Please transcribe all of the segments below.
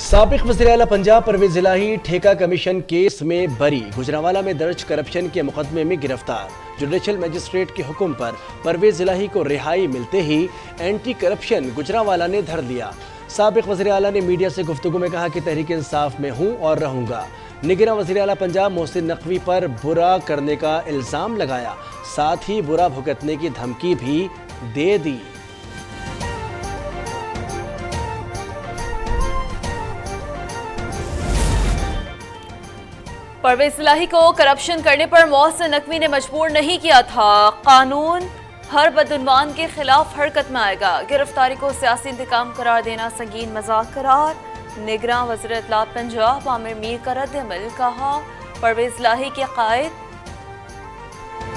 साबिक वज़ीर-ए-आला पंजाब परवेज़ इलाही ठेका commission case में बरी। गुजरांवाला में दर्ज करप्शन के मुकदमे में गिरफ्तार। जुडिशल मजिस्ट्रेट के हुक्म पर परवेज़ इलाही को रिहाई मिलते ही एंटी करप्शन गुजरांवाला ने धर लिया। साबिक वज़ीर-ए-आला ने मीडिया से गुफ्तगू में कहा कि तहरीक इंसाफ में हूँ और रहूँगा। निगरान वज़ीर-ए-आला पंजाब मोहसिन नकवी पर बुरा करने का इल्ज़ाम लगाया, साथ ही बुरा भुगतने की धमकी भी दे दी। परवेज़ इलाही को करप्शन करने पर मोहसिन नकवी ने मजबूर नहीं किया था। कानून हर बदउनवान के खिलाफ हरकत में आएगा। गिरफ्तारी को सियासी इंतकाम करार देना संगीन मजाक करार। निगरान वज़ीर इत्तलात पंजाब आमिर मीर का रद्द-ए-अमल। कहा, परवेज़ इलाही के कायद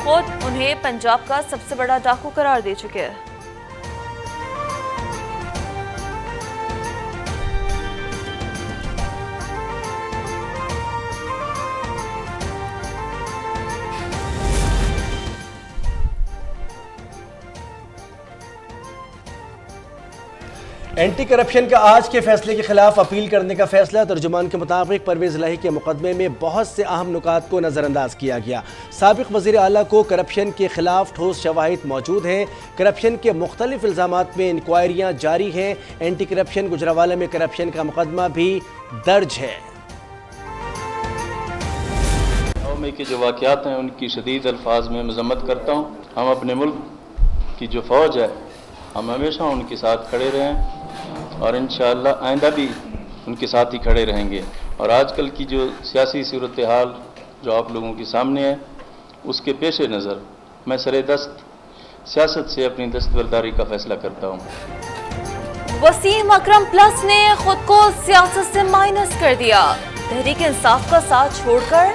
खुद उन्हें पंजाब का सबसे बड़ा डाकू करार दे चुके हैं। एंटी करप्शन का आज के फैसले के खिलाफ अपील करने का फैसला। तर्जुमान के मुताबिक परवेज़ इलाही के मुकदमे में बहुत से अहम नुकात को नज़रअंदाज किया गया। साबिक वज़ीर आला को करप्शन के खिलाफ ठोस शवाहिद मौजूद हैं। करप्शन के मुख्तलिफ इल्ज़ामात में इंक्वायरियाँ जारी हैं। एंटी करप्शन गुजरांवाला में करप्शन का मुकदमा भी दर्ज है। 9 मई के जो वाक़यात हैं उनकी शदीद अल्फाज में मज़म्मत करता हूँ। हम अपने मुल्क की जो फ़ौज है हम हमेशा उनके साथ खड़े रहें और इंशाअल्लाह आइंदा भी उनके साथ ही खड़े रहेंगे। और आजकल की जो सियासी सूरत हाल जो आप लोगों के सामने है उसके पेश नज़र मैं सरेदस्त सियासत से अपनी दस्तबरदारी का फैसला करता हूँ। वसीम अकरम प्लस ने खुद को सियासत से माइनस कर दिया। तहरीक इंसाफ का साथ छोड़कर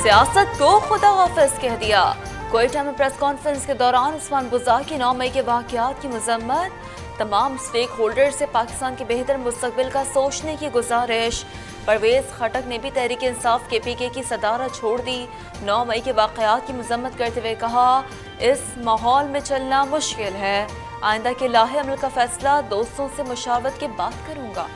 सियासत को खुदा हाफिज कह दिया। कोयटा में प्रेस कॉन्फ्रेंस के दौरान उस्मान बुज़ा की 9 मई के वाक़यात की मजम्मत। तमाम स्टेक होल्डर से पाकिस्तान के बेहतर मुस्तकबिल का सोचने की गुजारिश। परवेज़ खटक ने भी तहरीक इंसाफ KPK की सदारत छोड़ दी। 9 मई के वाक़यात की मजम्मत करते हुए कहा, इस माहौल में चलना मुश्किल है। आइंदा के लाहे अमल का फैसला दोस्तों से मुशावरत के बाद करूँगा।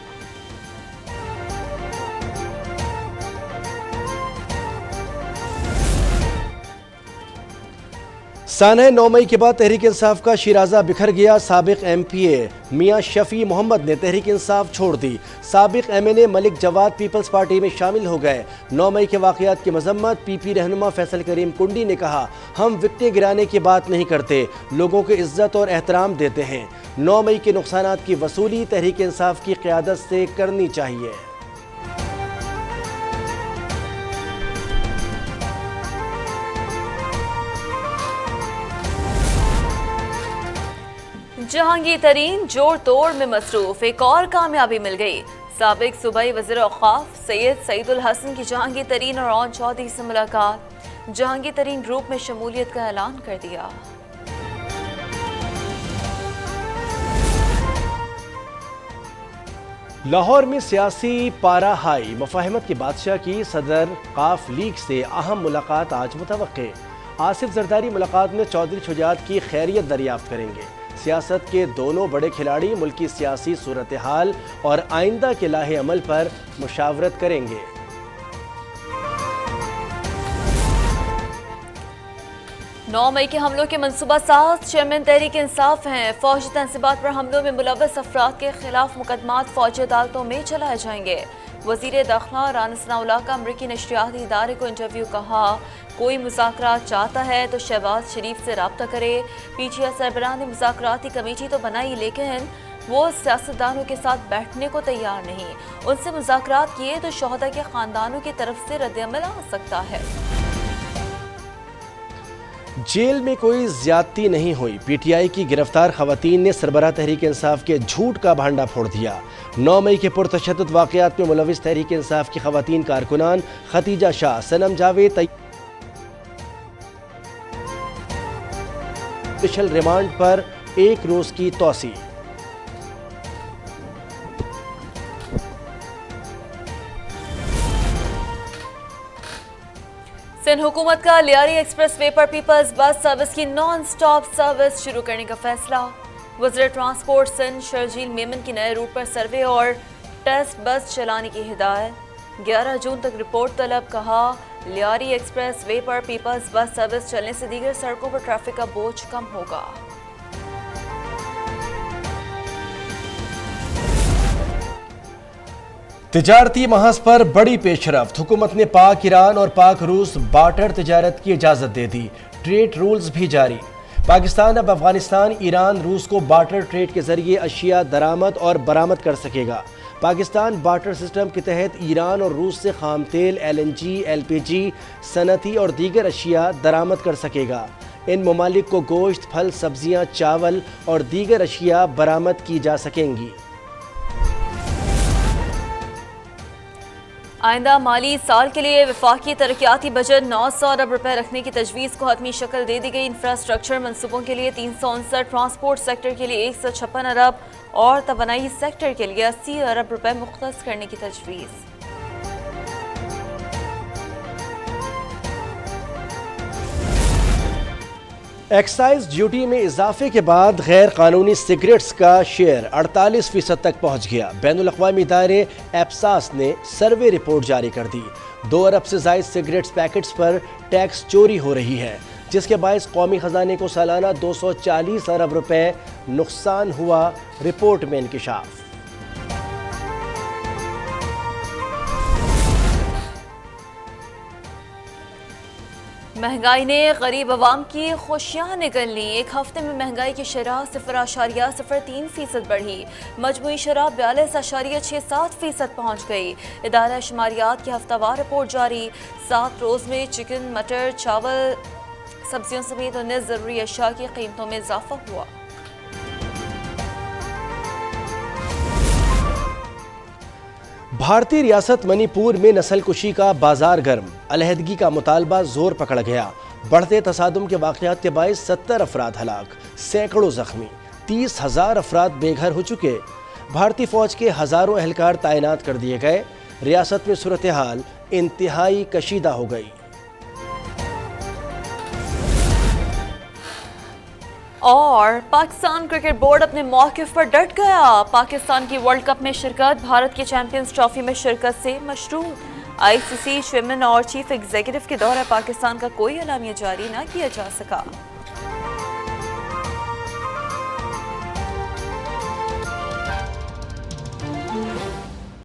सानह 9 मई के बाद तहरीक इंसाफ का शिराजा बिखर गया। साबिक MPA मियां शफी मोहम्मद ने तहरीक इंसाफ छोड़ दी। साबिक MNA Malik Jawad People's Party में शामिल हो गए। 9 मई के वाक़यात की मजम्मत। PP रहनुमा फैसल करीम कुंडी ने कहा, हम विकटें गिराने की बात नहीं करते, लोगों को इज्जत और एहतराम देते हैं। 9 मई के नुकसानात की वसूली तहरीक इंसाफ की क़यादत से करनी चाहिए। जहांगीर तरीन जोड़ तोड़ में मसरूफ, एक और कामयाबी मिल गई। साबिक सूबाई वज़ीर औक़ाफ़ सैयद सईदुल हसन की जहांगीर तरीन और ओन चौधरी से मुलाकात। जहांगीर तरीन ग्रुप में शमूलियत का ऐलान कर दिया। लाहौर में सियासी पारा हाई। मुफाहमत की बादशाह की सदर काफ लीग से अहम मुलाकात आज मुतवक्के। आसिफ जरदारी मुलाकात में चौधरी शुजात की खैरियत दरियाफ्त करेंगे। सियासत के दोनों बड़े खिलाड़ी मुल्की सियासी सूरत हाल और आइंदा के लाहे अमल पर मुशावरत करेंगे। नौ मई के हमलों के मनसूबा साज चेयरमैन तहरीक इंसाफ हैं। फौजी तनसीबात पर हमलों में मुलव्वस अफराद के खिलाफ मुकदमात फौजी अदालतों में चलाए जाएंगे। वज़ीर दाखिला राना सनाउल्लाह का अमरीकी नशरियाती इदारे को इंटरव्यू। कहा, कोई मुज़ाकरात चाहता है तो शहबाज शरीफ से रब्ता करे। PTI सरबराह ने मुज़ाकराती कमेटी तो बनाई लेकिन वो सियासतदानों के साथ बैठने को तैयार नहीं। उनसे मुज़ाकरात किए तो शोहदा के ख़ानदानों की तरफ से रद्द-ए-अमल आ सकता है। जेल में कोई ज्यादती नहीं हुई। PTI की गिरफ्तार खवातीन ने सरबराह तहरीक इंसाफ के झूठ का भांडा फोड़ दिया। 9 मई के पुरतशद्दुद वाक़यात में मुलव्विस तहरीक इंसाफ की खवातीन कारकुनान खतीजा शाह, सनम जावेद स्पेशल रिमांड पर 1 रोज की तौसी। सिंध हुकूमत का लियारी एक्सप्रेस वे पर पीपल्स बस सर्विस की नॉन स्टॉप सर्विस शुरू करने का फैसला। वज़ीर ट्रांसपोर्ट सिंध शर्जील मेमन की नए रूट पर सर्वे और टेस्ट बस चलाने की हिदायत। 11 जून तक रिपोर्ट तलब। कहा लियारी एक्सप्रेस वे पर पीपल्स बस सर्विस चलने से दीगर सड़कों पर ट्रैफिक का बोझ कम होगा। तिजारती महाज पर बड़ी पेशरफ्त। हुकूमत ने पाक ईरान और पाक रूस बार्टर तिजारत की इजाज़त दे दी। ट्रेड रूल्स भी जारी। पाकिस्तान अब अफगानिस्तान, ईरान, रूस को बार्टर ट्रेड के जरिए अशिया दरामद और बरामद कर सकेगा। पाकिस्तान बार्टर सिस्टम के तहत ईरान और रूस से खाम तेल, LNG, LPG, सनती और दीगर अशिया दरामद कर सकेगा। इन ममालिक को गोश्त, फल, सब्जियां, चावल और दीगर अशिया बरामद की जा सकेंगी। आइंदा माली साल के लिए वफाकी तरक्याती बजट 900 अरब रुपए रखने की तजवीज़ को हतमी शक्ल दे दी गई। इंफ्रास्ट्रक्चर मनसूबों के लिए 359, ट्रांसपोर्ट सेक्टर के लिए 156 अरब और तवानाई सेक्टर के लिए 80 अरब रुपए मुख्तस करने की तजवीज़। एक्साइज ड्यूटी में इजाफे के बाद गैर कानूनी सिगरेट्स का शेयर 48% तक पहुंच गया। बैनुल अक़वामी इदारे एप्सास ने सर्वे रिपोर्ट जारी कर दी। 2 अरब से ज़ायद सिगरेट्स पैकेट्स पर टैक्स चोरी हो रही है, जिसके बायस कौमी ख़जाने को सालाना 240 अरब रुपए नुकसान हुआ। रिपोर्ट में इंकिशाफ। महंगाई ने गरीब आवाम की खुशियां निगल ली। एक हफ्ते में महंगाई की शरह 0.03% बढ़ी। मजमूई शरह 42.67% पहुँच गई। इदारा शुमारियात की हफ्तावार रिपोर्ट जारी। 7 रोज़ में चिकन, मटर, चावल, सब्जियों समेत 19 ज़रूरी अशिया की कीमतों में इजाफा हुआ। भारतीय रियासत मणिपुर में नस्लकुशी का बाजार गर्म। अलहदगी का मुतालबा जोर पकड़ गया। बढ़ते तसादुम के वाक़यात के बायस 70 अफराद हलाक, सैकड़ों जख्मी, 30,000 अफराद बेघर हो चुके। भारतीय फौज के हज़ारों एहलकार तैनात कर दिए गए। रियासत में सूरत हाल इंतहाई कशीदा हो गई। और पाकिस्तान क्रिकेट बोर्ड अपने मौक़िफ़ पर डट गया। पाकिस्तान की वर्ल्ड कप में शिरकत, भारत की चैंपियंस ट्रॉफी में शिरकत से मशरूम। ICC चेयरमैन और चीफ एग्जीक्यूटिव के दौरे पाकिस्तान का कोई एलामिया जारी न किया जा सका।